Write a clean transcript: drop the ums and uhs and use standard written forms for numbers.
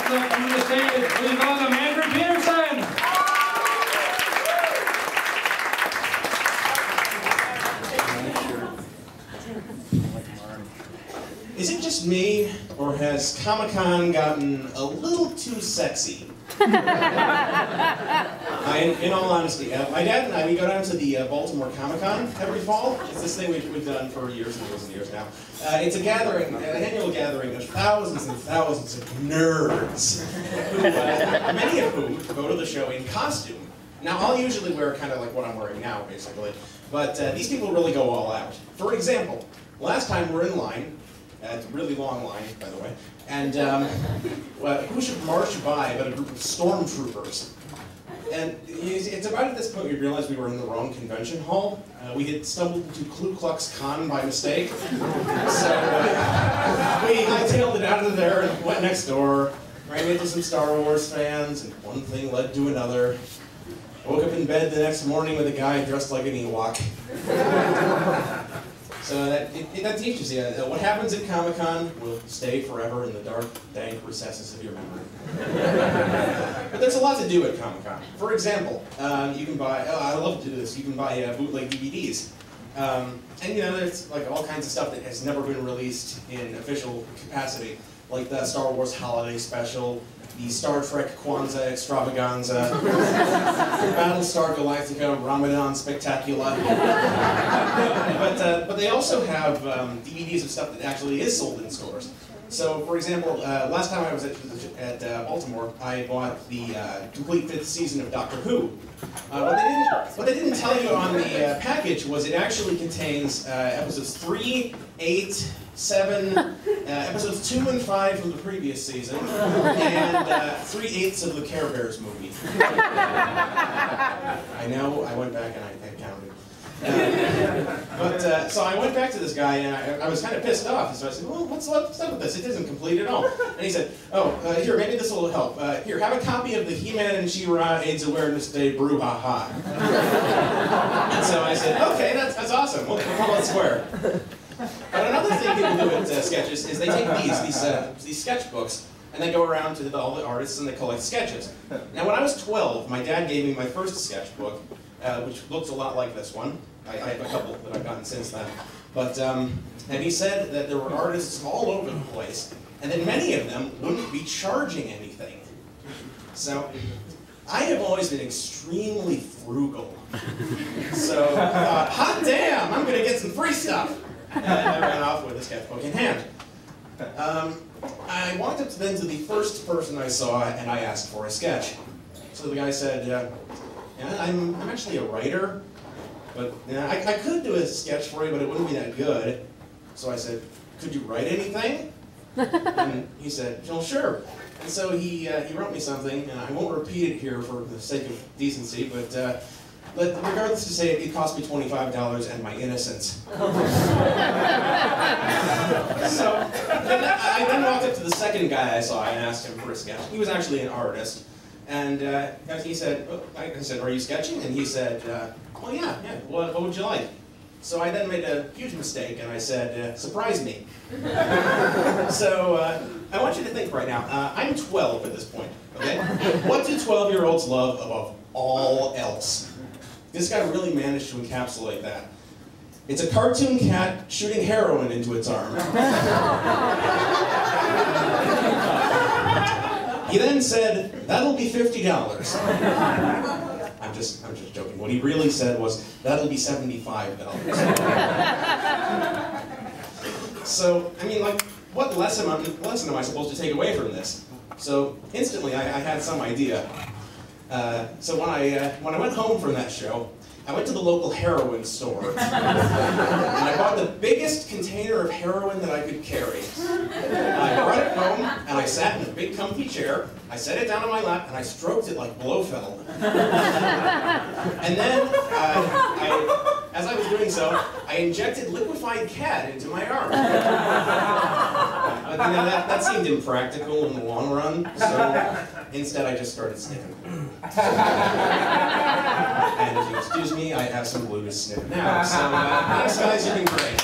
Next up, coming to the stage, please welcome Andrew Peterson. Is it just me, or has Comic-Con gotten a little too sexy? In all honesty, my dad and I, we go down to the Baltimore Comic-Con every fall. It's this thing we've done for years and years and years now. It's a gathering, an annual gathering of thousands and thousands of nerds, who, many of whom go to the show in costume. Now, I'll usually wear kind of like what I'm wearing now, basically, but these people really go all out. For example, last time we're in line, it's a really long line, by the way, and who should march by but a group of stormtroopers? And it's about at this point we realized we were in the wrong convention hall. We had stumbled into Ku Klux Klan by mistake. So we hightailed it out of there and went next door, ran into some Star Wars fans, and one thing led to another. Woke up in bed the next morning with a guy dressed like an Ewok. So that teaches you what happens at Comic-Con will stay forever in the dark, dank recesses of your memory. But there's a lot to do at Comic-Con. For example, you can buy, I love to do this, you can buy bootleg DVDs. And you know, there's like all kinds of stuff that has never been released in official capacity, like the Star Wars Holiday Special, the Star Trek Kwanzaa Extravaganza, Battlestar Galactica Ramadan Spectacular. But they also have DVDs of stuff that actually is sold in stores. So, for example, last time I was at Baltimore, I bought the complete 5th season of Doctor Who. What they didn't tell you on the package was it actually contains episodes 3, 8, 7, episodes 2 and 5 from the previous season, and 3/8 of the Care Bears movie. I know, I went back and I counted. So I went back to this guy and I was kind of pissed off. So I said, well, what's up with this? It isn't complete at all. And he said, oh, here, maybe this will help. Here, have a copy of the He-Man and She-Ra AIDS Awareness Day brouhaha. And so I said, okay, that's awesome. We'll call it square. But another thing people do at sketches is they take these sketchbooks and they go around to all the artists and they collect sketches. Now, when I was 12, my dad gave me my first sketchbook, which looks a lot like this one. I have a couple that I've gotten since then. But, and he said that there were artists all over the place, and that many of them wouldn't be charging anything. So, I have always been extremely frugal. So, hot damn, I'm gonna get some free stuff. And I ran off with a sketchbook in hand. I walked up then to the first person I saw, and I asked for a sketch. So the guy said, yeah, I'm actually a writer, but I could do a sketch for you, but it wouldn't be that good. So I said, could you write anything? And he said, well, sure. And so he wrote me something, and I won't repeat it here for the sake of decency, but regardless to say, it cost me $25 and my innocence. So I then walked up to the second guy I saw and asked him for a sketch. He was actually an artist. And he said, I said, are you sketching? And he said, well, yeah, what would you like? So I then made a huge mistake, and I said, surprise me. So I want you to think right now, I'm 12 at this point, okay? What do 12-year-olds love above all else? This guy really managed to encapsulate that. It's a cartoon cat shooting heroin into its arm. He then said, that'll be $50. I'm just joking. What he really said was, that'll be $75. So, I mean, like, what lesson am I supposed to take away from this? So, instantly, I had some idea. So when I went home from that show, I went to the local heroin store, and I bought the biggest container of heroin that I could carry. I brought it home, and I sat in a big comfy chair, I set it down on my lap, and I stroked it like Blofeld. And then, as I was doing so, I injected liquefied cat into my arm. But you know, that seemed impractical in the long run, so instead I just started sniffing. And if you excuse me, I have some glue to sniff now. So thanks guys, you've been great.